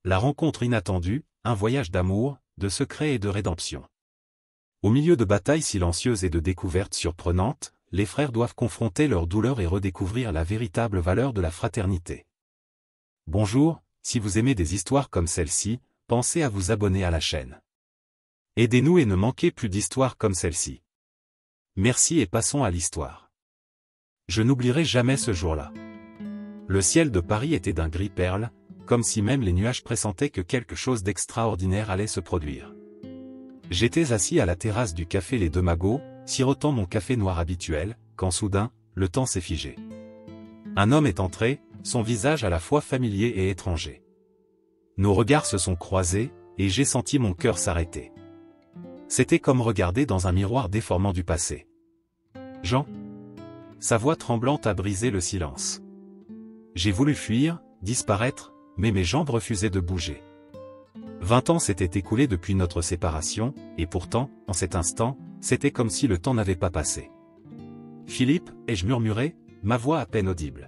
La rencontre inattendue, un voyage d'amour, de secrets et de rédemption. Au milieu de batailles silencieuses et de découvertes surprenantes, les frères doivent confronter leurs douleurs et redécouvrir la véritable valeur de la fraternité. Bonjour, si vous aimez des histoires comme celle-ci, pensez à vous abonner à la chaîne. Aidez-nous et ne manquez plus d'histoires comme celle-ci. Merci et passons à l'histoire. Je n'oublierai jamais ce jour-là. Le ciel de Paris était d'un gris perle, comme si même les nuages pressentaient que quelque chose d'extraordinaire allait se produire. J'étais assis à la terrasse du café Les Deux Magots, sirotant mon café noir habituel, quand soudain, le temps s'est figé. Un homme est entré, son visage à la fois familier et étranger. Nos regards se sont croisés, et j'ai senti mon cœur s'arrêter. C'était comme regarder dans un miroir déformant du passé. Jean. Sa voix tremblante a brisé le silence. J'ai voulu fuir, disparaître, mais mes jambes refusaient de bouger. 20 ans s'étaient écoulés depuis notre séparation, et pourtant, en cet instant, c'était comme si le temps n'avait pas passé. Philippe, ai-je murmuré, ma voix à peine audible.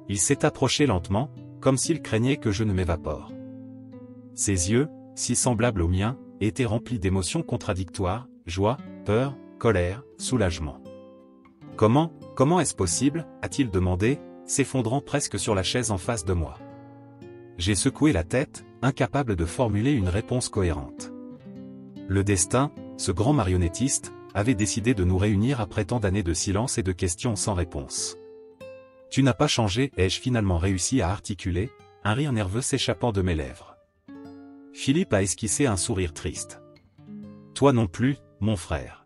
Il s'est approché lentement, comme s'il craignait que je ne m'évapore. Ses yeux, si semblables aux miens, étaient remplis d'émotions contradictoires, joie, peur, colère, soulagement. Comment est-ce possible, a-t-il demandé, s'effondrant presque sur la chaise en face de moi. J'ai secoué la tête, incapable de formuler une réponse cohérente. Le destin, ce grand marionnettiste, avait décidé de nous réunir après tant d'années de silence et de questions sans réponse. Tu n'as pas changé, ai-je finalement réussi à articuler, un rire nerveux s'échappant de mes lèvres. Philippe a esquissé un sourire triste. Toi non plus, mon frère.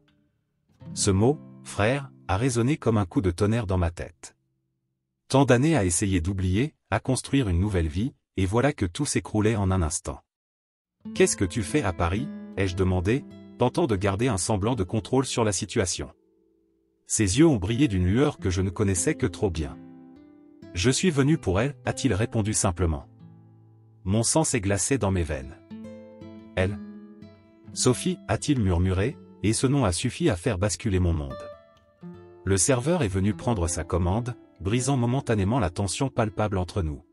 Ce mot, frère, a résonné comme un coup de tonnerre dans ma tête. Tant d'années à essayer d'oublier, à construire une nouvelle vie, et voilà que tout s'écroulait en un instant. Qu'est-ce que tu fais à Paris, ai-je demandé, tentant de garder un semblant de contrôle sur la situation. Ses yeux ont brillé d'une lueur que je ne connaissais que trop bien. Je suis venu pour elle, a-t-il répondu simplement. Mon sang s'est glacé dans mes veines. Elle. Sophie, a-t-il murmuré, et ce nom a suffi à faire basculer mon monde. Le serveur est venu prendre sa commande, brisant momentanément la tension palpable entre nous.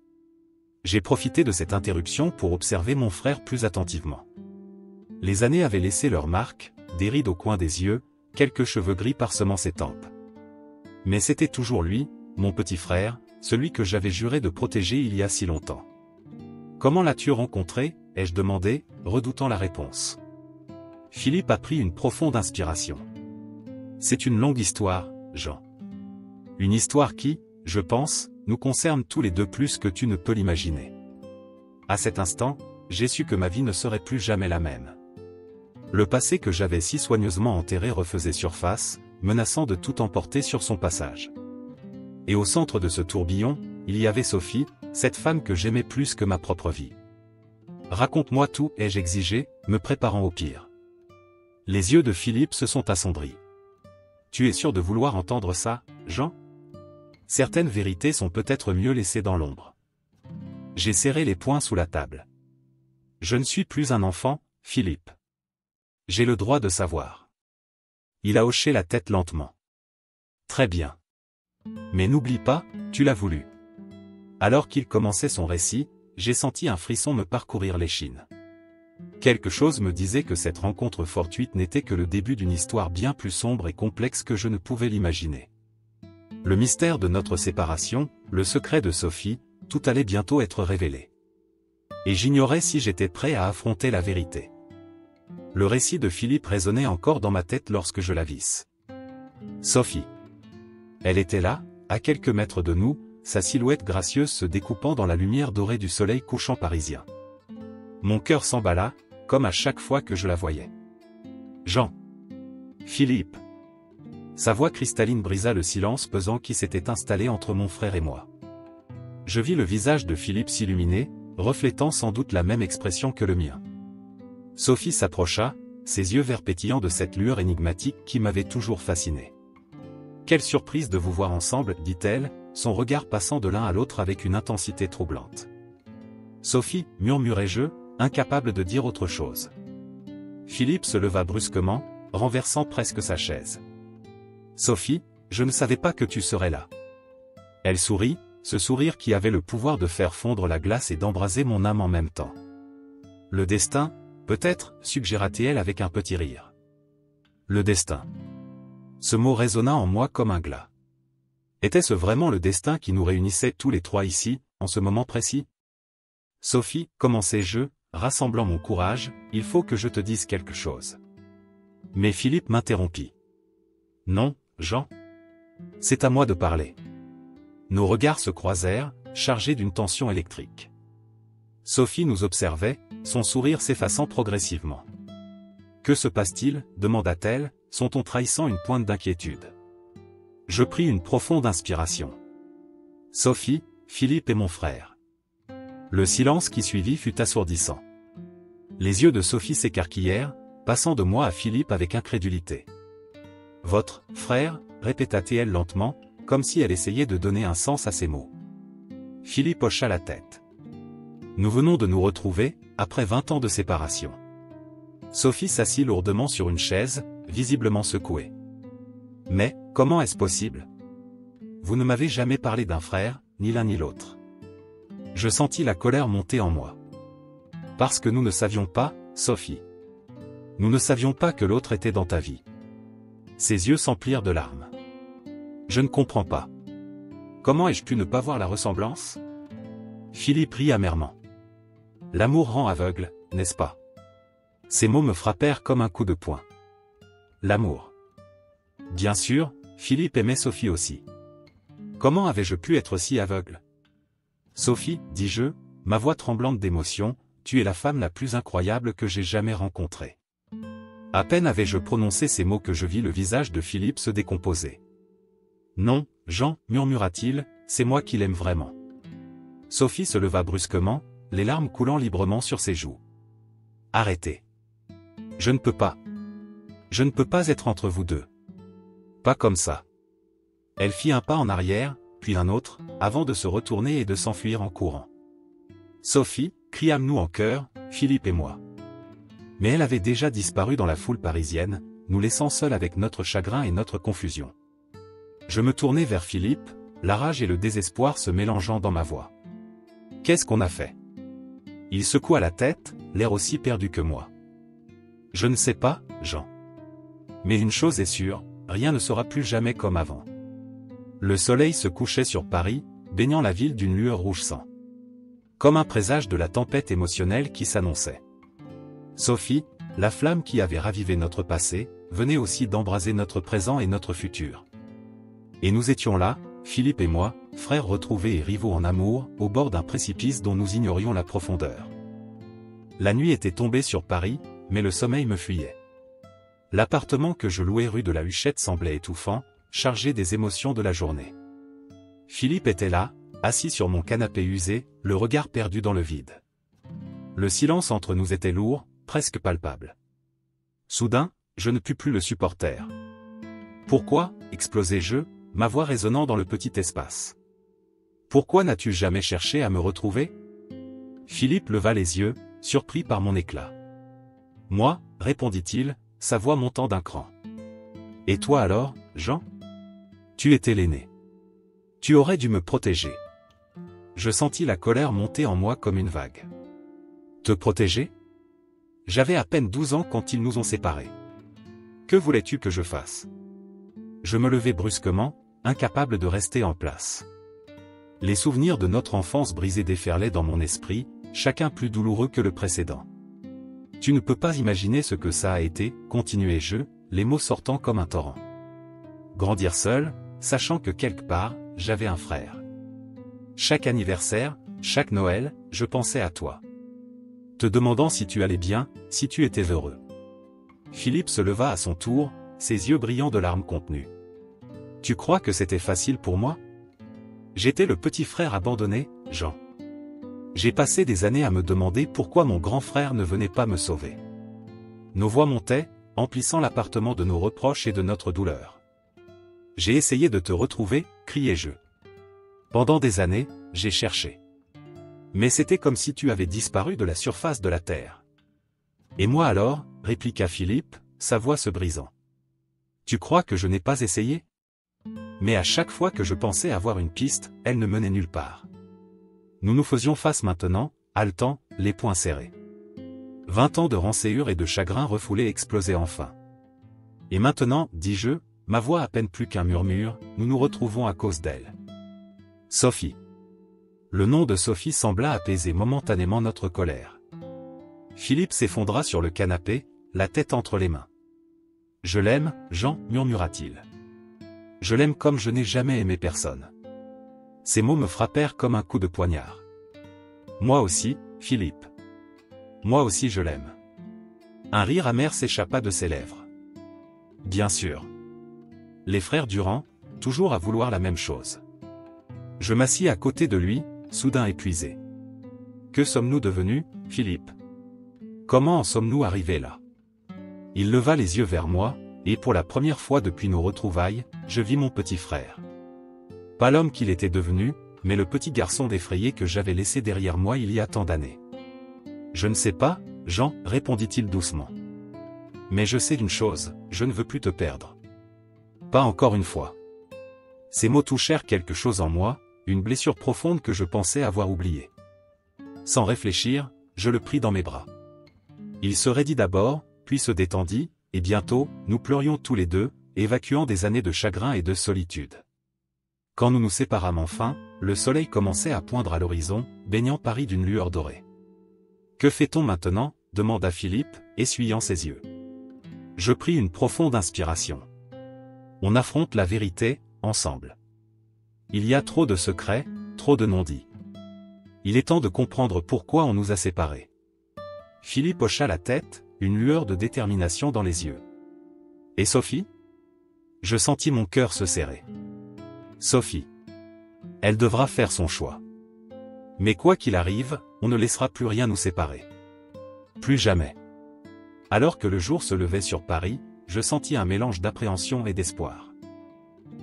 J'ai profité de cette interruption pour observer mon frère plus attentivement. Les années avaient laissé leur marque, des rides au coin des yeux, quelques cheveux gris parsemant ses tempes. Mais c'était toujours lui, mon petit frère, celui que j'avais juré de protéger il y a si longtemps. Comment l'as-tu rencontré, ai-je demandé, redoutant la réponse. Philippe a pris une profonde inspiration. C'est une longue histoire, Jean. Une histoire qui, je pense, nous concerne tous les deux plus que tu ne peux l'imaginer. À cet instant, j'ai su que ma vie ne serait plus jamais la même. Le passé que j'avais si soigneusement enterré refaisait surface, menaçant de tout emporter sur son passage. Et au centre de ce tourbillon, il y avait Sophie, cette femme que j'aimais plus que ma propre vie. Raconte-moi tout, ai-je exigé, me préparant au pire. Les yeux de Philippe se sont assombris. Tu es sûr de vouloir entendre ça, Jean ? Certaines vérités sont peut-être mieux laissées dans l'ombre. J'ai serré les poings sous la table. Je ne suis plus un enfant, Philippe. J'ai le droit de savoir. Il a hoché la tête lentement. Très bien. Mais n'oublie pas, tu l'as voulu. Alors qu'il commençait son récit, j'ai senti un frisson me parcourir l'échine. Quelque chose me disait que cette rencontre fortuite n'était que le début d'une histoire bien plus sombre et complexe que je ne pouvais l'imaginer. Le mystère de notre séparation, le secret de Sophie, tout allait bientôt être révélé. Et j'ignorais si j'étais prêt à affronter la vérité. Le récit de Philippe résonnait encore dans ma tête lorsque je la vis. Sophie. Elle était là, à quelques mètres de nous, sa silhouette gracieuse se découpant dans la lumière dorée du soleil couchant parisien. Mon cœur s'emballa, comme à chaque fois que je la voyais. Jean. Philippe. Sa voix cristalline brisa le silence pesant qui s'était installé entre mon frère et moi. Je vis le visage de Philippe s'illuminer, reflétant sans doute la même expression que le mien. Sophie s'approcha, ses yeux verts pétillants de cette lueur énigmatique qui m'avait toujours fasciné. Quelle surprise de vous voir ensemble, dit-elle, son regard passant de l'un à l'autre avec une intensité troublante. Sophie, murmurai-je, incapable de dire autre chose. Philippe se leva brusquement, renversant presque sa chaise. Sophie, je ne savais pas que tu serais là. Elle sourit, ce sourire qui avait le pouvoir de faire fondre la glace et d'embraser mon âme en même temps. Le destin, peut-être, suggéra-t-elle avec un petit rire. Le destin. Ce mot résonna en moi comme un glas. Était-ce vraiment le destin qui nous réunissait tous les trois ici, en ce moment précis? Sophie, commençai-je, rassemblant mon courage, il faut que je te dise quelque chose. Mais Philippe m'interrompit. Non, Jean. C'est à moi de parler. Nos regards se croisèrent, chargés d'une tension électrique. Sophie nous observait, son sourire s'effaçant progressivement. Que se passe-t-il, demanda-t-elle, son ton trahissant une pointe d'inquiétude. Je pris une profonde inspiration. Sophie, Philippe et mon frère. Le silence qui suivit fut assourdissant. Les yeux de Sophie s'écarquillèrent, passant de moi à Philippe avec incrédulité. Votre frère, répéta-t-elle lentement, comme si elle essayait de donner un sens à ses mots. Philippe hocha la tête. Nous venons de nous retrouver, après 20 ans de séparation. Sophie s'assit lourdement sur une chaise, visiblement secouée. Mais, comment est-ce possible? Vous ne m'avez jamais parlé d'un frère, ni l'un ni l'autre. Je sentis la colère monter en moi. Parce que nous ne savions pas, Sophie. Nous ne savions pas que l'autre était dans ta vie. Ses yeux s'emplirent de larmes. Je ne comprends pas. Comment ai-je pu ne pas voir la ressemblance? Philippe rit amèrement. L'amour rend aveugle, n'est-ce pas? Ces mots me frappèrent comme un coup de poing. L'amour. Bien sûr, Philippe aimait Sophie aussi. Comment avais-je pu être si aveugle? Sophie, dis-je, ma voix tremblante d'émotion, tu es la femme la plus incroyable que j'ai jamais rencontrée. À peine avais-je prononcé ces mots que je vis le visage de Philippe se décomposer. Non, Jean, murmura-t-il, c'est moi qui l'aime vraiment. Sophie se leva brusquement, les larmes coulant librement sur ses joues. Arrêtez. Je ne peux pas. Je ne peux pas être entre vous deux. Pas comme ça. Elle fit un pas en arrière, puis un autre, avant de se retourner et de s'enfuir en courant. Sophie, criâmes-nous en chœur, Philippe et moi. Mais elle avait déjà disparu dans la foule parisienne, nous laissant seuls avec notre chagrin et notre confusion. Je me tournai vers Philippe, la rage et le désespoir se mélangeant dans ma voix. Qu'est-ce qu'on a fait? Il secoua la tête, l'air aussi perdu que moi. Je ne sais pas, Jean. Mais une chose est sûre, rien ne sera plus jamais comme avant. Le soleil se couchait sur Paris, baignant la ville d'une lueur rouge sang. Comme un présage de la tempête émotionnelle qui s'annonçait. Sophie, la flamme qui avait ravivé notre passé, venait aussi d'embraser notre présent et notre futur. Et nous étions là, Philippe et moi, frères retrouvés et rivaux en amour, au bord d'un précipice dont nous ignorions la profondeur. La nuit était tombée sur Paris, mais le sommeil me fuyait. L'appartement que je louais rue de la Huchette semblait étouffant, chargé des émotions de la journée. Philippe était là, assis sur mon canapé usé, le regard perdu dans le vide. Le silence entre nous était lourd, presque palpable. Soudain, je ne pus plus le supporter. Pourquoi, explosai-je, ma voix résonnant dans le petit espace. Pourquoi n'as-tu jamais cherché à me retrouver? Philippe leva les yeux, surpris par mon éclat. Moi, répondit-il, sa voix montant d'un cran. Et toi alors, Jean? Tu étais l'aîné. Tu aurais dû me protéger. Je sentis la colère monter en moi comme une vague. Te protéger? J'avais à peine 12 ans quand ils nous ont séparés. Que voulais-tu que je fasse? Je me levai brusquement, incapable de rester en place. Les souvenirs de notre enfance brisée déferlaient dans mon esprit, chacun plus douloureux que le précédent. Tu ne peux pas imaginer ce que ça a été, continuai-je, les mots sortant comme un torrent. Grandir seul, sachant que quelque part, j'avais un frère. Chaque anniversaire, chaque Noël, je pensais à toi. Te demandant si tu allais bien, si tu étais heureux. Philippe se leva à son tour, ses yeux brillants de larmes contenues. Tu crois que c'était facile pour moi? J'étais le petit frère abandonné, Jean. J'ai passé des années à me demander pourquoi mon grand frère ne venait pas me sauver. Nos voix montaient, emplissant l'appartement de nos reproches et de notre douleur. J'ai essayé de te retrouver, criai-je. Pendant des années, j'ai cherché. Mais c'était comme si tu avais disparu de la surface de la terre. Et moi alors, répliqua Philippe, sa voix se brisant. Tu crois que je n'ai pas essayé? Mais à chaque fois que je pensais avoir une piste, elle ne menait nulle part. Nous nous faisions face maintenant, haletants, les poings serrés. 20 ans de rançéure et de chagrin refoulés explosaient enfin. Et maintenant, dis-je, ma voix à peine plus qu'un murmure, nous nous retrouvons à cause d'elle. Sophie. Le nom de Sophie sembla apaiser momentanément notre colère. Philippe s'effondra sur le canapé, la tête entre les mains. « Je l'aime, Jean, murmura-t-il. Je l'aime comme je n'ai jamais aimé personne. » Ces mots me frappèrent comme un coup de poignard. Moi aussi, Philippe. Moi aussi je l'aime. Un rire amer s'échappa de ses lèvres. Bien sûr. Les frères Durand, toujours à vouloir la même chose. Je m'assis à côté de lui, soudain épuisé. Que sommes-nous devenus, Philippe? Comment en sommes-nous arrivés là? Il leva les yeux vers moi, et pour la première fois depuis nos retrouvailles, je vis mon petit frère. Pas l'homme qu'il était devenu, mais le petit garçon défrayé que j'avais laissé derrière moi il y a tant d'années. Je ne sais pas, Jean, répondit-il doucement. Mais je sais une chose, je ne veux plus te perdre. Pas encore une fois. Ces mots touchèrent quelque chose en moi, une blessure profonde que je pensais avoir oubliée. Sans réfléchir, je le pris dans mes bras. Il se raidit d'abord, puis se détendit, et bientôt, nous pleurions tous les deux, évacuant des années de chagrin et de solitude. Quand nous nous séparâmes enfin, le soleil commençait à poindre à l'horizon, baignant Paris d'une lueur dorée. « Que fait-on maintenant » demanda Philippe, essuyant ses yeux. Je pris une profonde inspiration. On affronte la vérité, ensemble. Il y a trop de secrets, trop de non-dits. Il est temps de comprendre pourquoi on nous a séparés. Philippe hocha la tête, une lueur de détermination dans les yeux. Et Sophie? Je sentis mon cœur se serrer. Sophie. Elle devra faire son choix. Mais quoi qu'il arrive, on ne laissera plus rien nous séparer. Plus jamais. Alors que le jour se levait sur Paris, je sentis un mélange d'appréhension et d'espoir.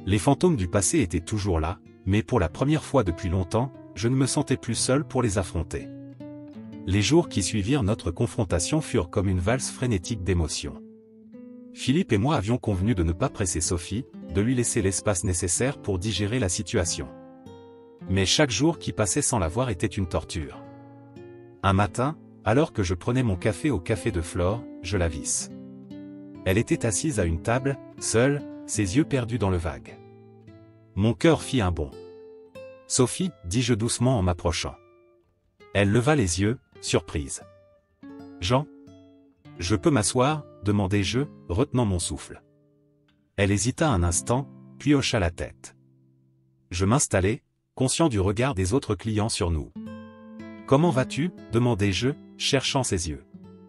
Les fantômes du passé étaient toujours là, mais pour la première fois depuis longtemps, je ne me sentais plus seul pour les affronter. Les jours qui suivirent notre confrontation furent comme une valse frénétique d'émotions. Philippe et moi avions convenu de ne pas presser Sophie, de lui laisser l'espace nécessaire pour digérer la situation. Mais chaque jour qui passait sans la voir était une torture. Un matin, alors que je prenais mon café au café de Flore, je la visse. Elle était assise à une table, seule, ses yeux perdus dans le vague. Mon cœur fit un bond. « Sophie, dis-je doucement en m'approchant. » Elle leva les yeux, surprise. « Jean? Je peux m'asseoir » demandai-je, retenant mon souffle. Elle hésita un instant, puis hocha la tête. Je m'installai, conscient du regard des autres clients sur nous. « Comment vas-tu » demandai-je, cherchant ses yeux.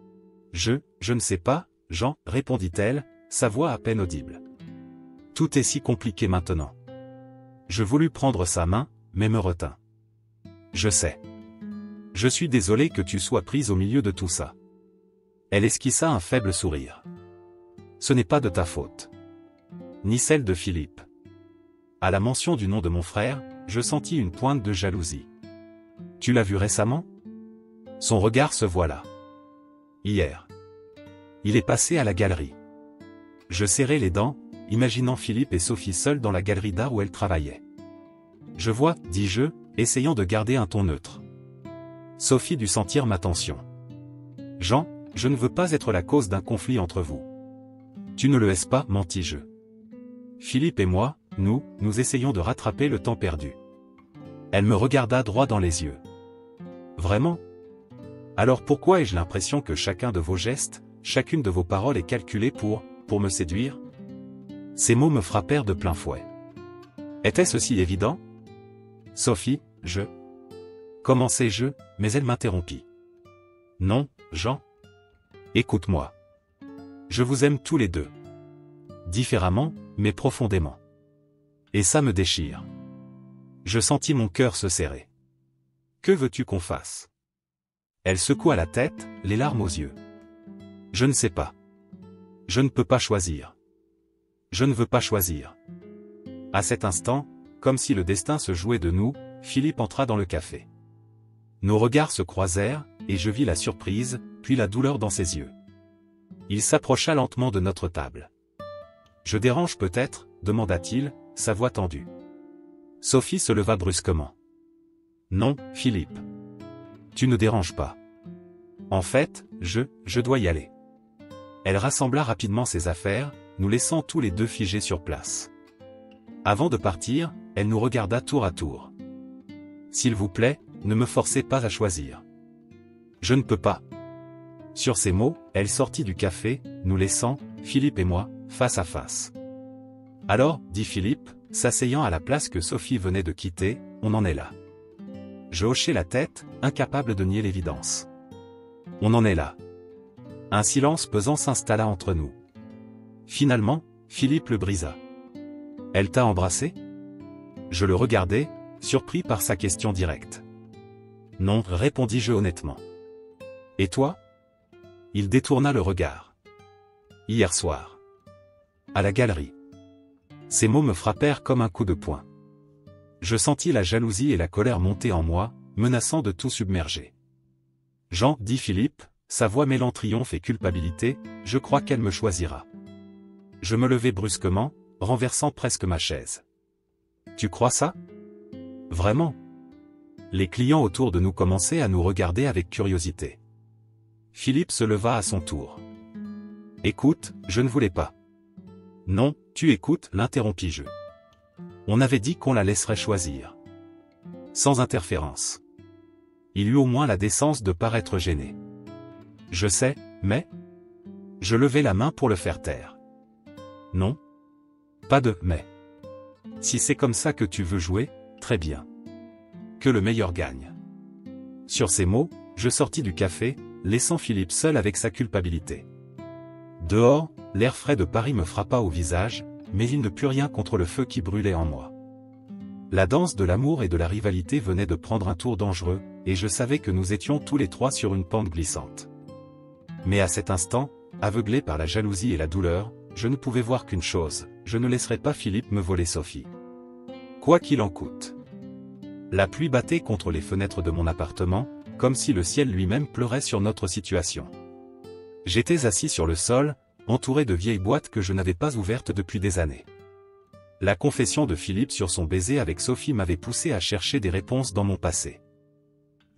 « Je ne sais pas, Jean, » répondit-elle, sa voix à peine audible. « Tout est si compliqué maintenant. » Je voulus prendre sa main, mais me retins. « Je sais. Je suis désolé que tu sois prise au milieu de tout ça. » Elle esquissa un faible sourire. « Ce n'est pas de ta faute. Ni celle de Philippe. » À la mention du nom de mon frère, je sentis une pointe de jalousie. « Tu l'as vu récemment » Son regard se voila. « Hier. Il est passé à la galerie. » Je serrai les dents, imaginant Philippe et Sophie seuls dans la galerie d'art où elle travaillait. « Je vois, » dis-je, essayant de garder un ton neutre. Sophie dut sentir ma tension. « Jean, je ne veux pas être la cause d'un conflit entre vous. »« Tu ne le es pas, » mentis-je. Philippe et moi, nous essayons de rattraper le temps perdu. Elle me regarda droit dans les yeux. « Vraiment ? Alors pourquoi ai-je l'impression que chacun de vos gestes, chacune de vos paroles est calculée pour me séduire ?» Ces mots me frappèrent de plein fouet. Était-ce aussi évident ? Sophie, commençai-je, mais elle m'interrompit. Non, Jean. Écoute-moi. Je vous aime tous les deux. Différemment, mais profondément. Et ça me déchire. Je sentis mon cœur se serrer. Que veux-tu qu'on fasse ? Elle secoua la tête, les larmes aux yeux. Je ne sais pas. Je ne peux pas choisir. Je ne veux pas choisir. À cet instant, comme si le destin se jouait de nous, Philippe entra dans le café. Nos regards se croisèrent, et je vis la surprise, puis la douleur dans ses yeux. Il s'approcha lentement de notre table. « Je dérange peut-être » demanda-t-il, sa voix tendue. Sophie se leva brusquement. Non, Philippe. Tu ne déranges pas. En fait, je dois y aller. Elle rassembla rapidement ses affaires, nous laissant tous les deux figés sur place. Avant de partir, elle nous regarda tour à tour. S'il vous plaît, ne me forcez pas à choisir. Je ne peux pas. Sur ces mots, elle sortit du café, nous laissant, Philippe et moi, face à face. Alors, dit Philippe, s'asseyant à la place que Sophie venait de quitter, on en est là. Je hochai la tête, incapable de nier l'évidence. On en est là. Un silence pesant s'installa entre nous. Finalement, Philippe le brisa. Elle t'a embrassé? Je le regardai, surpris par sa question directe. Non, répondis-je honnêtement. Et toi? Il détourna le regard. Hier soir. À la galerie. Ces mots me frappèrent comme un coup de poing. Je sentis la jalousie et la colère monter en moi, menaçant de tout submerger. Jean, dit Philippe, sa voix mêlant triomphe et culpabilité, je crois qu'elle me choisira. Je me levai brusquement, renversant presque ma chaise. Tu crois ça? Vraiment? Les clients autour de nous commençaient à nous regarder avec curiosité. Philippe se leva à son tour. Écoute, je ne voulais pas. Non, tu écoutes, l'interrompis-je. On avait dit qu'on la laisserait choisir. Sans interférence. Il eut au moins la décence de paraître gêné. Je sais, mais... Je levai la main pour le faire taire. Non. Pas de « mais ». Si c'est comme ça que tu veux jouer, très bien. Que le meilleur gagne. Sur ces mots, je sortis du café, laissant Philippe seul avec sa culpabilité. Dehors, l'air frais de Paris me frappa au visage, mais il ne put rien contre le feu qui brûlait en moi. La danse de l'amour et de la rivalité venait de prendre un tour dangereux, et je savais que nous étions tous les trois sur une pente glissante. Mais à cet instant, aveuglé par la jalousie et la douleur, je ne pouvais voir qu'une chose, je ne laisserai pas Philippe me voler Sophie. Quoi qu'il en coûte. La pluie battait contre les fenêtres de mon appartement, comme si le ciel lui-même pleurait sur notre situation. J'étais assis sur le sol, entouré de vieilles boîtes que je n'avais pas ouvertes depuis des années. La confession de Philippe sur son baiser avec Sophie m'avait poussé à chercher des réponses dans mon passé.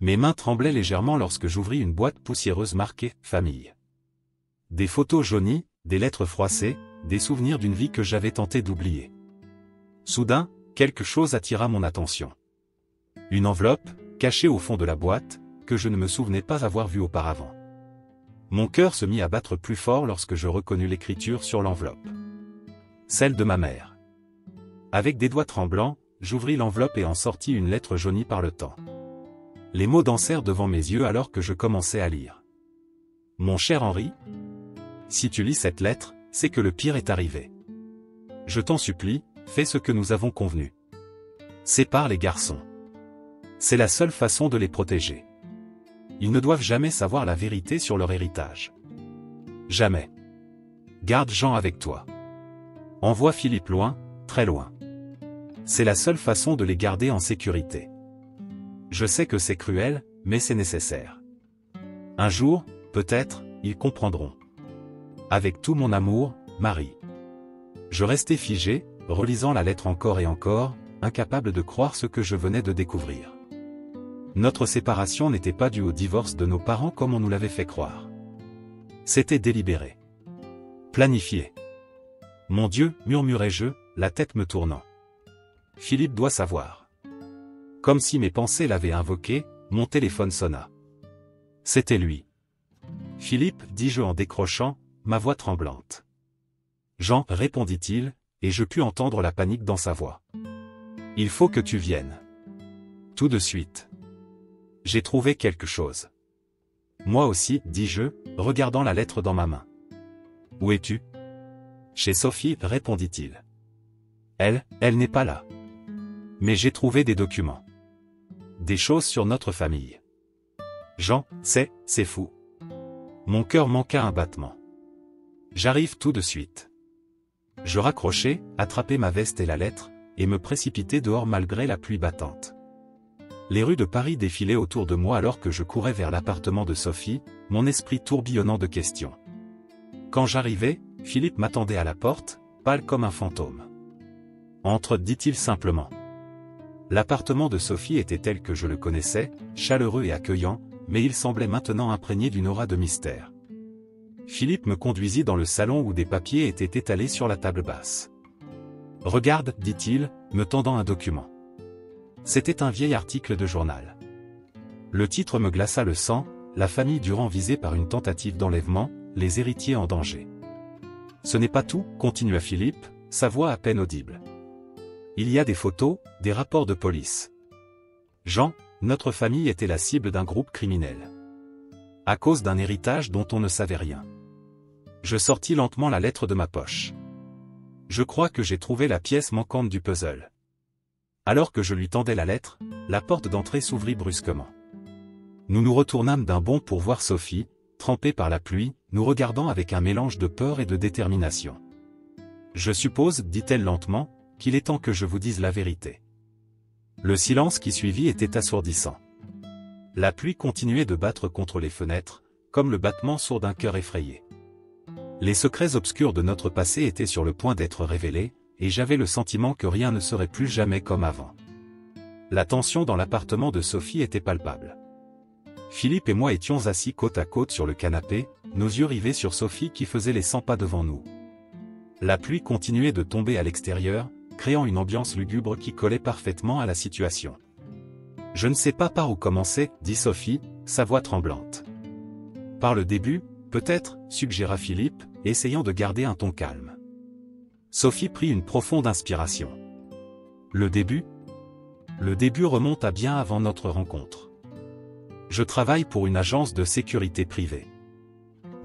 Mes mains tremblaient légèrement lorsque j'ouvris une boîte poussiéreuse marquée « Famille ». Des photos jaunies, des lettres froissées, des souvenirs d'une vie que j'avais tenté d'oublier. Soudain, quelque chose attira mon attention. Une enveloppe, cachée au fond de la boîte, que je ne me souvenais pas avoir vue auparavant. Mon cœur se mit à battre plus fort lorsque je reconnus l'écriture sur l'enveloppe. Celle de ma mère. Avec des doigts tremblants, j'ouvris l'enveloppe et en sortis une lettre jaunie par le temps. Les mots dansèrent devant mes yeux alors que je commençais à lire. Mon cher Henri, si tu lis cette lettre, c'est que le pire est arrivé. Je t'en supplie, fais ce que nous avons convenu. Sépare les garçons. C'est la seule façon de les protéger. Ils ne doivent jamais savoir la vérité sur leur héritage. Jamais. Garde Jean avec toi. Envoie Philippe loin, très loin. C'est la seule façon de les garder en sécurité. Je sais que c'est cruel, mais c'est nécessaire. Un jour, peut-être, ils comprendront. Avec tout mon amour, Marie. Je restais figé, relisant la lettre encore et encore, incapable de croire ce que je venais de découvrir. Notre séparation n'était pas due au divorce de nos parents comme on nous l'avait fait croire. C'était délibéré. Planifié. Mon Dieu, murmurai-je, la tête me tournant. Philippe doit savoir. Comme si mes pensées l'avaient invoqué, mon téléphone sonna. C'était lui. Philippe, dis-je en décrochant, ma voix tremblante. Jean, répondit-il, et je pus entendre la panique dans sa voix. Il faut que tu viennes. Tout de suite. J'ai trouvé quelque chose. Moi aussi, dis-je, regardant la lettre dans ma main. Où es-tu? Chez Sophie, répondit-il. Elle n'est pas là. Mais j'ai trouvé des documents. Des choses sur notre famille. Jean, c'est fou. Mon cœur manqua un battement. J'arrive tout de suite. Je raccrochai, attrapai ma veste et la lettre, et me précipitai dehors malgré la pluie battante. Les rues de Paris défilaient autour de moi alors que je courais vers l'appartement de Sophie, mon esprit tourbillonnant de questions. Quand j'arrivai, Philippe m'attendait à la porte, pâle comme un fantôme. Entre, dit-il simplement. L'appartement de Sophie était tel que je le connaissais, chaleureux et accueillant, mais il semblait maintenant imprégné d'une aura de mystère. Philippe me conduisit dans le salon où des papiers étaient étalés sur la table basse. « Regarde, dit-il, me tendant un document. » C'était un vieil article de journal. Le titre me glaça le sang, la famille Durand visée par une tentative d'enlèvement, les héritiers en danger. « Ce n'est pas tout, continua Philippe, sa voix à peine audible. Il y a des photos, des rapports de police. Jean, notre famille était la cible d'un groupe criminel. À cause d'un héritage dont on ne savait rien. Je sortis lentement la lettre de ma poche. Je crois que j'ai trouvé la pièce manquante du puzzle. Alors que je lui tendais la lettre, la porte d'entrée s'ouvrit brusquement. Nous nous retournâmes d'un bond pour voir Sophie, trempée par la pluie, nous regardant avec un mélange de peur et de détermination. « Je suppose, dit-elle lentement, qu'il est temps que je vous dise la vérité. » Le silence qui suivit était assourdissant. La pluie continuait de battre contre les fenêtres, comme le battement sourd d'un cœur effrayé. Les secrets obscurs de notre passé étaient sur le point d'être révélés, et j'avais le sentiment que rien ne serait plus jamais comme avant. La tension dans l'appartement de Sophie était palpable. Philippe et moi étions assis côte à côte sur le canapé, nos yeux rivés sur Sophie qui faisait les 100 pas devant nous. La pluie continuait de tomber à l'extérieur, créant une ambiance lugubre qui collait parfaitement à la situation. « Je ne sais pas par où commencer, dit Sophie, sa voix tremblante. »« Par le début, peut-être, suggéra Philippe, essayant de garder un ton calme. Sophie prit une profonde inspiration. « Le début ? Le début remonte à bien avant notre rencontre. Je travaille pour une agence de sécurité privée.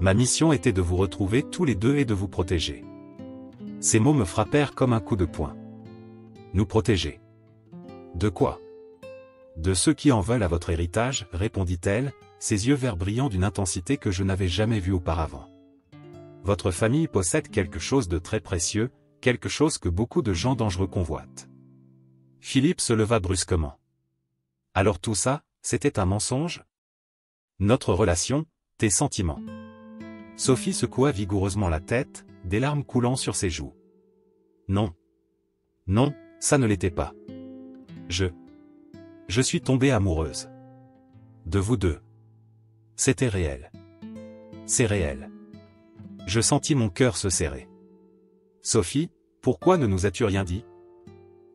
Ma mission était de vous retrouver tous les deux et de vous protéger. » Ces mots me frappèrent comme un coup de poing. « Nous protéger. De quoi ? De ceux qui en veulent à votre héritage, répondit-elle, ses yeux verts brillants d'une intensité que je n'avais jamais vue auparavant. Votre famille possède quelque chose de très précieux, quelque chose que beaucoup de gens dangereux convoitent. » Philippe se leva brusquement. « Alors tout ça, c'était un mensonge ? Notre relation, tes sentiments. » Sophie secoua vigoureusement la tête, des larmes coulant sur ses joues. « Non. Non, ça ne l'était pas. Je suis tombée amoureuse. De vous deux. C'était réel. C'est réel. Je sentis mon cœur se serrer. Sophie, pourquoi ne nous as-tu rien dit ?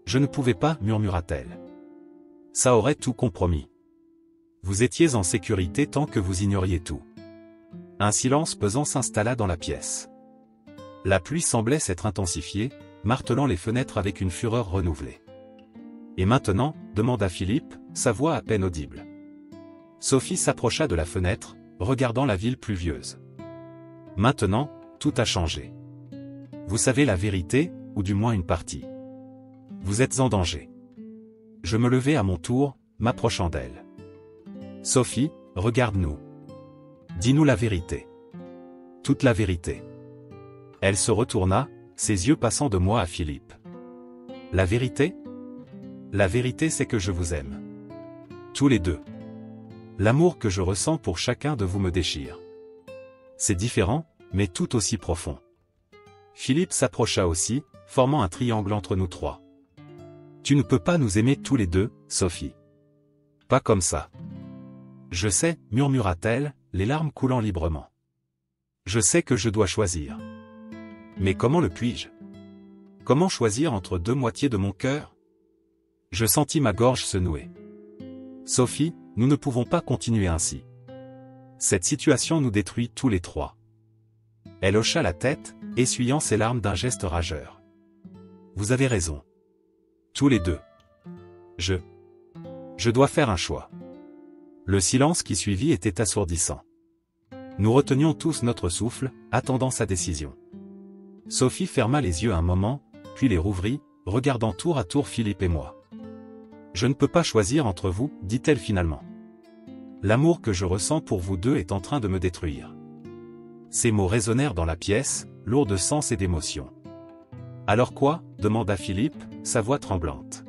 Je ne pouvais pas, murmura-t-elle. Ça aurait tout compromis. Vous étiez en sécurité tant que vous ignoriez tout. Un silence pesant s'installa dans la pièce. La pluie semblait s'être intensifiée, martelant les fenêtres avec une fureur renouvelée. « Et maintenant ?» demanda Philippe, sa voix à peine audible. Sophie s'approcha de la fenêtre, regardant la ville pluvieuse. « Maintenant, tout a changé. Vous savez la vérité, ou du moins une partie. Vous êtes en danger. » Je me levai à mon tour, m'approchant d'elle. « Sophie, regarde-nous. Dis-nous la vérité. Toute la vérité. » Elle se retourna, ses yeux passant de moi à Philippe. « La vérité ? La vérité c'est que je vous aime. Tous les deux. L'amour que je ressens pour chacun de vous me déchire. C'est différent, mais tout aussi profond. » Philippe s'approcha aussi, formant un triangle entre nous trois. « Tu ne peux pas nous aimer tous les deux, Sophie. Pas comme ça. »« Je sais, » murmura-t-elle, les larmes coulant librement. « Je sais que je dois choisir. Mais comment le puis-je ? Comment choisir entre deux moitiés de mon cœur ? » Je sentis ma gorge se nouer. « Sophie, nous ne pouvons pas continuer ainsi. Cette situation nous détruit tous les trois. » Elle hocha la tête, essuyant ses larmes d'un geste rageur. « Vous avez raison. Tous les deux. Je dois faire un choix. » Le silence qui suivit était assourdissant. Nous retenions tous notre souffle, attendant sa décision. Sophie ferma les yeux un moment, puis les rouvrit, regardant tour à tour Philippe et moi. « Je ne peux pas choisir entre vous, dit-elle finalement. L'amour que je ressens pour vous deux est en train de me détruire. » Ces mots résonnèrent dans la pièce, lourds de sens et d'émotion. « Alors quoi ? demanda Philippe, sa voix tremblante.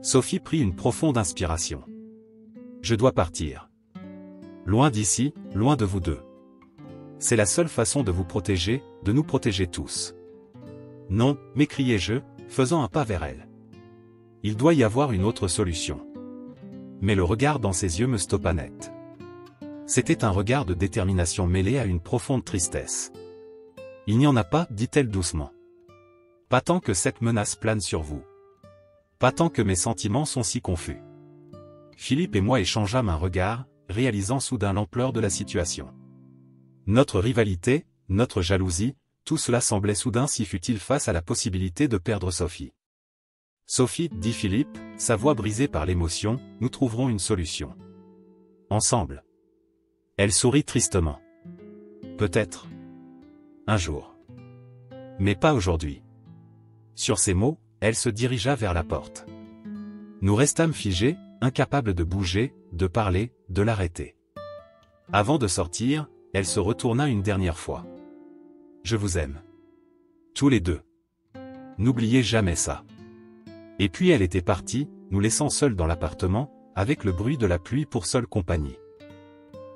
Sophie prit une profonde inspiration. « Je dois partir. Loin d'ici, loin de vous deux. C'est la seule façon de vous protéger, de nous protéger tous. »« Non » m'écriai-je, faisant un pas vers elle. Il doit y avoir une autre solution. Mais le regard dans ses yeux me stoppa net. C'était un regard de détermination mêlé à une profonde tristesse. Il n'y en a pas, dit-elle doucement. Pas tant que cette menace plane sur vous. Pas tant que mes sentiments sont si confus. Philippe et moi échangeâmes un regard, réalisant soudain l'ampleur de la situation. Notre rivalité, notre jalousie, tout cela semblait soudain si futile face à la possibilité de perdre Sophie. Sophie, dit Philippe, sa voix brisée par l'émotion, nous trouverons une solution. Ensemble. Elle sourit tristement. Peut-être. Un jour. Mais pas aujourd'hui. Sur ces mots, elle se dirigea vers la porte. Nous restâmes figés, incapables de bouger, de parler, de l'arrêter. Avant de sortir, elle se retourna une dernière fois. Je vous aime. Tous les deux. N'oubliez jamais ça. Et puis elle était partie, nous laissant seuls dans l'appartement, avec le bruit de la pluie pour seule compagnie.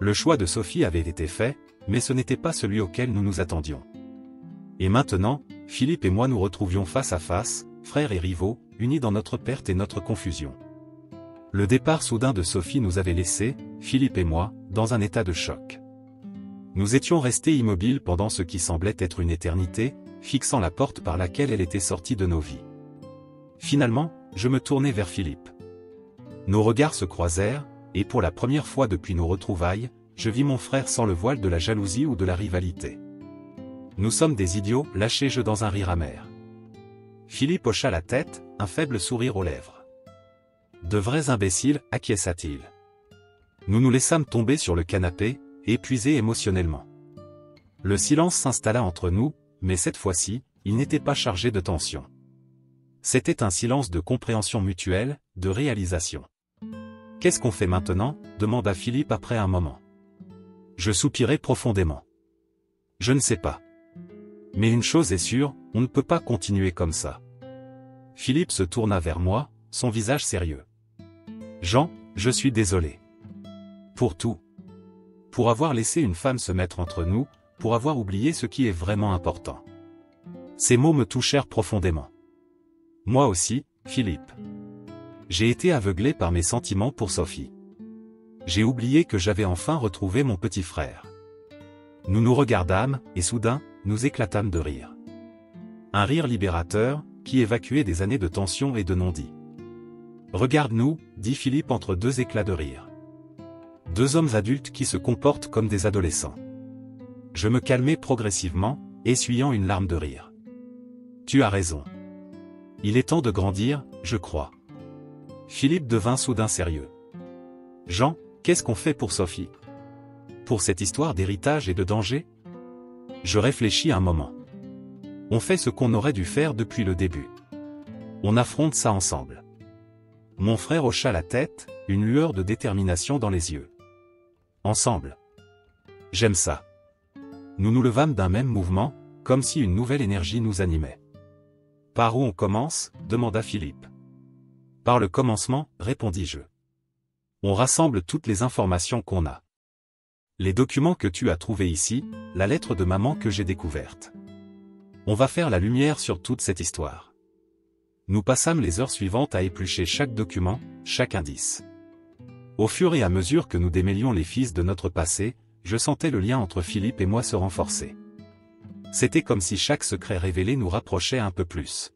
Le choix de Sophie avait été fait, mais ce n'était pas celui auquel nous nous attendions. Et maintenant, Philippe et moi nous retrouvions face à face, frères et rivaux, unis dans notre perte et notre confusion. Le départ soudain de Sophie nous avait laissés, Philippe et moi, dans un état de choc. Nous étions restés immobiles pendant ce qui semblait être une éternité, fixant la porte par laquelle elle était sortie de nos vies. Finalement, je me tournai vers Philippe. Nos regards se croisèrent, et pour la première fois depuis nos retrouvailles, je vis mon frère sans le voile de la jalousie ou de la rivalité. Nous sommes des idiots, lâchai-je dans un rire amer. Philippe hocha la tête, un faible sourire aux lèvres. De vrais imbéciles, acquiesça-t-il. Nous nous laissâmes tomber sur le canapé, épuisés émotionnellement. Le silence s'installa entre nous, mais cette fois-ci, il n'était pas chargé de tension. C'était un silence de compréhension mutuelle, de réalisation. « Qu'est-ce qu'on fait maintenant » demanda Philippe après un moment. Je soupirai profondément. Je ne sais pas. Mais une chose est sûre, on ne peut pas continuer comme ça. Philippe se tourna vers moi, son visage sérieux. Jean, je suis désolé. Pour tout. Pour avoir laissé une femme se mettre entre nous, pour avoir oublié ce qui est vraiment important. Ces mots me touchèrent profondément. Moi aussi, Philippe. J'ai été aveuglé par mes sentiments pour Sophie. J'ai oublié que j'avais enfin retrouvé mon petit frère. Nous nous regardâmes, et soudain, nous éclatâmes de rire. Un rire libérateur, qui évacuait des années de tension et de non-dit. Regarde-nous, dit Philippe entre deux éclats de rire. Deux hommes adultes qui se comportent comme des adolescents. Je me calmai progressivement, essuyant une larme de rire. Tu as raison. Il est temps de grandir, je crois. Philippe devint soudain sérieux. Jean, qu'est-ce qu'on fait pour Sophie? Pour cette histoire d'héritage et de danger? Je réfléchis un moment. On fait ce qu'on aurait dû faire depuis le début. On affronte ça ensemble. Mon frère hocha la tête, une lueur de détermination dans les yeux. Ensemble. J'aime ça. Nous nous levâmes d'un même mouvement, comme si une nouvelle énergie nous animait. Par où on commence? Demanda Philippe. Par le commencement, répondis-je. On rassemble toutes les informations qu'on a. Les documents que tu as trouvés ici, la lettre de maman que j'ai découverte. On va faire la lumière sur toute cette histoire. Nous passâmes les heures suivantes à éplucher chaque document, chaque indice. Au fur et à mesure que nous démêlions les fils de notre passé, je sentais le lien entre Philippe et moi se renforcer. C'était comme si chaque secret révélé nous rapprochait un peu plus.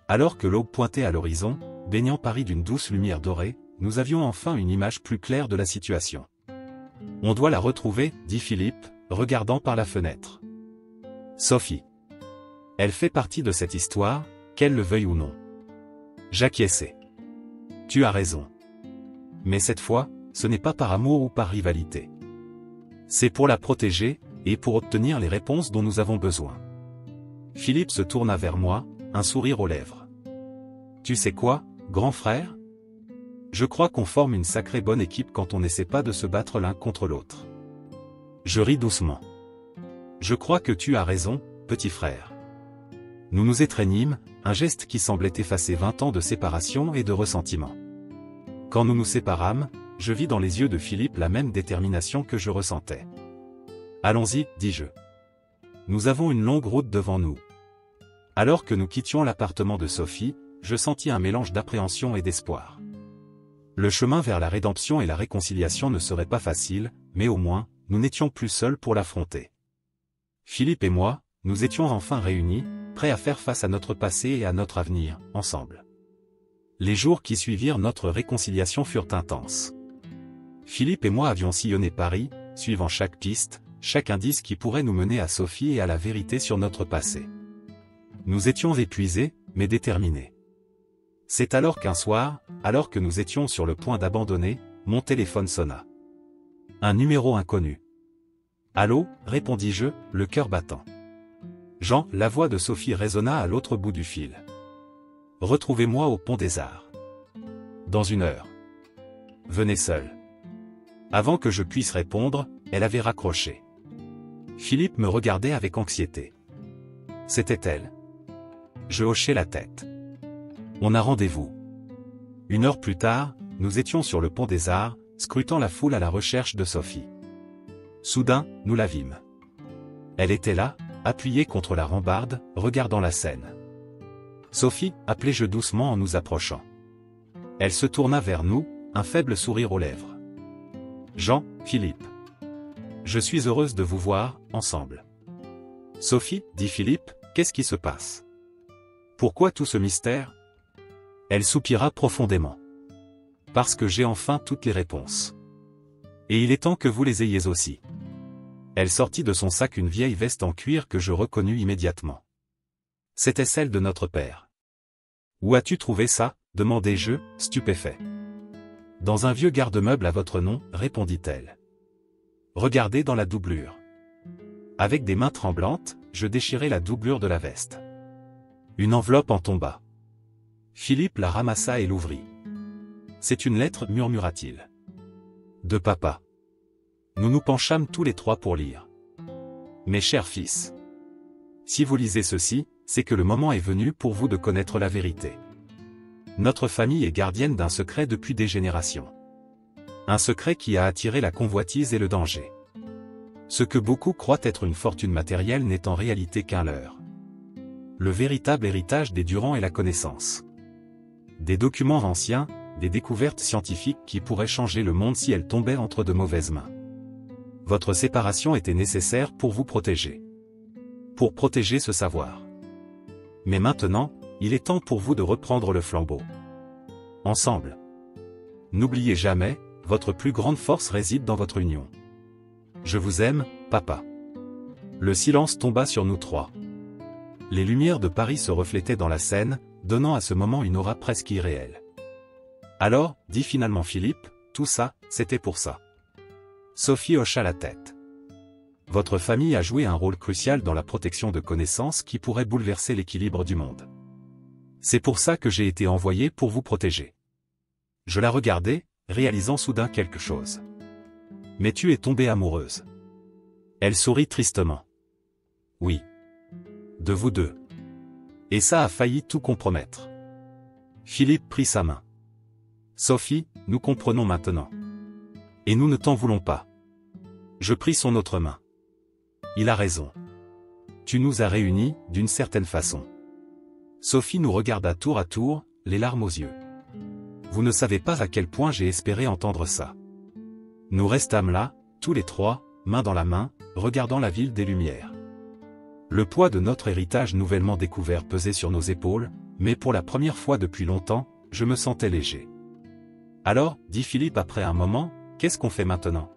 Alors que l'aube pointait à l'horizon, baignant Paris d'une douce lumière dorée, nous avions enfin une image plus claire de la situation. On doit la retrouver, dit Philippe, regardant par la fenêtre. Sophie. Elle fait partie de cette histoire, qu'elle le veuille ou non. J'acquiesçai. Tu as raison. Mais cette fois, ce n'est pas par amour ou par rivalité. C'est pour la protéger, et pour obtenir les réponses dont nous avons besoin. Philippe se tourna vers moi, un sourire aux lèvres. Tu sais quoi, grand frère? Je crois qu'on forme une sacrée bonne équipe quand on n'essaie pas de se battre l'un contre l'autre. Je ris doucement. Je crois que tu as raison, petit frère. Nous nous étreignîmes, un geste qui semblait effacer 20 ans de séparation et de ressentiment. Quand nous nous séparâmes, je vis dans les yeux de Philippe la même détermination que je ressentais. Allons-y, dis-je. Nous avons une longue route devant nous. Alors que nous quittions l'appartement de Sophie, je sentis un mélange d'appréhension et d'espoir. Le chemin vers la rédemption et la réconciliation ne serait pas facile, mais au moins, nous n'étions plus seuls pour l'affronter. Philippe et moi, nous étions enfin réunis, prêts à faire face à notre passé et à notre avenir, ensemble. Les jours qui suivirent notre réconciliation furent intenses. Philippe et moi avions sillonné Paris, suivant chaque piste, chaque indice qui pourrait nous mener à Sophie et à la vérité sur notre passé. Nous étions épuisés, mais déterminés. C'est alors qu'un soir, alors que nous étions sur le point d'abandonner, mon téléphone sonna. Un numéro inconnu. « Allô » répondis-je, le cœur battant. Jean, la voix de Sophie résonna à l'autre bout du fil. « Retrouvez-moi au Pont des Arts. Dans 1 heure. Venez seul. » Avant que je puisse répondre, elle avait raccroché. Philippe me regardait avec anxiété. C'était elle. Je hochai la tête. On a rendez-vous. 1 heure plus tard, nous étions sur le Pont des Arts, scrutant la foule à la recherche de Sophie. Soudain, nous la vîmes. Elle était là, appuyée contre la rambarde, regardant la scène. Sophie, appelai-je doucement en nous approchant. Elle se tourna vers nous, un faible sourire aux lèvres. Jean, Philippe. Je suis heureuse de vous voir, ensemble. Sophie, dit Philippe, qu'est-ce qui se passe? Pourquoi tout ce mystère? Elle soupira profondément. Parce que j'ai enfin toutes les réponses. Et il est temps que vous les ayez aussi. Elle sortit de son sac une vieille veste en cuir que je reconnus immédiatement. C'était celle de notre père. Où as-tu trouvé ça? Demandai-je, stupéfait. Dans un vieux garde-meuble à votre nom, répondit-elle. Regardez dans la doublure. Avec des mains tremblantes, je déchirai la doublure de la veste. Une enveloppe en tomba. Philippe la ramassa et l'ouvrit. C'est une lettre, murmura-t-il. De papa. Nous nous penchâmes tous les 3 pour lire. Mes chers fils. Si vous lisez ceci, c'est que le moment est venu pour vous de connaître la vérité. Notre famille est gardienne d'un secret depuis des générations. Un secret qui a attiré la convoitise et le danger. Ce que beaucoup croient être une fortune matérielle n'est en réalité qu'un leurre. Le véritable héritage des Durand est la connaissance. Des documents anciens, des découvertes scientifiques qui pourraient changer le monde si elles tombaient entre de mauvaises mains. Votre séparation était nécessaire pour vous protéger. Pour protéger ce savoir. Mais maintenant, il est temps pour vous de reprendre le flambeau. Ensemble. N'oubliez jamais, votre plus grande force réside dans votre union. Je vous aime, papa. Le silence tomba sur nous 3. Les lumières de Paris se reflétaient dans la Seine, donnant à ce moment une aura presque irréelle. Alors, dit finalement Philippe, tout ça, c'était pour ça. Sophie hocha la tête. Votre famille a joué un rôle crucial dans la protection de connaissances qui pourraient bouleverser l'équilibre du monde. C'est pour ça que j'ai été envoyé pour vous protéger. Je la regardai, réalisant soudain quelque chose. Mais tu es tombée amoureuse. Elle sourit tristement. Oui. De vous deux. Et ça a failli tout compromettre. Philippe prit sa main. Sophie, nous comprenons maintenant. Et nous ne t'en voulons pas. Je pris son autre main. Il a raison. Tu nous as réunis, d'une certaine façon. Sophie nous regarda tour à tour, les larmes aux yeux. Vous ne savez pas à quel point j'ai espéré entendre ça. Nous restâmes là, tous les 3, main dans la main, regardant la ville des Lumières. Le poids de notre héritage nouvellement découvert pesait sur nos épaules, mais pour la première fois depuis longtemps, je me sentais léger. Alors, dit Philippe après un moment, qu'est-ce qu'on fait maintenant?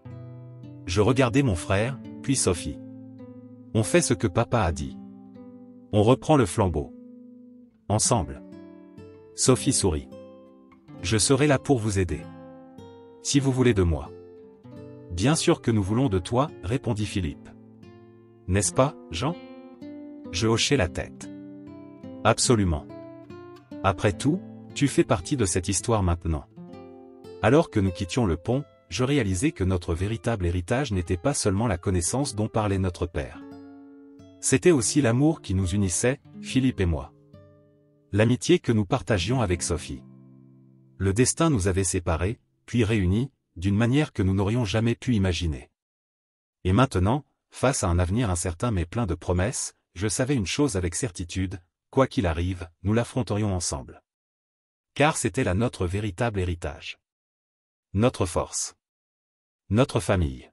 Je regardai mon frère, puis Sophie. On fait ce que papa a dit. On reprend le flambeau. Ensemble. Sophie sourit. Je serai là pour vous aider. Si vous voulez de moi. Bien sûr que nous voulons de toi, répondit Philippe. N'est-ce pas, Jean? Je hochai la tête. Absolument. Après tout, tu fais partie de cette histoire maintenant. Alors que nous quittions le pont, je réalisai que notre véritable héritage n'était pas seulement la connaissance dont parlait notre père. C'était aussi l'amour qui nous unissait, Philippe et moi. L'amitié que nous partagions avec Sophie. Le destin nous avait séparés, puis réunis, d'une manière que nous n'aurions jamais pu imaginer. Et maintenant, face à un avenir incertain mais plein de promesses, je savais une chose avec certitude, quoi qu'il arrive, nous l'affronterions ensemble. Car c'était là notre véritable héritage. Notre force. Notre famille.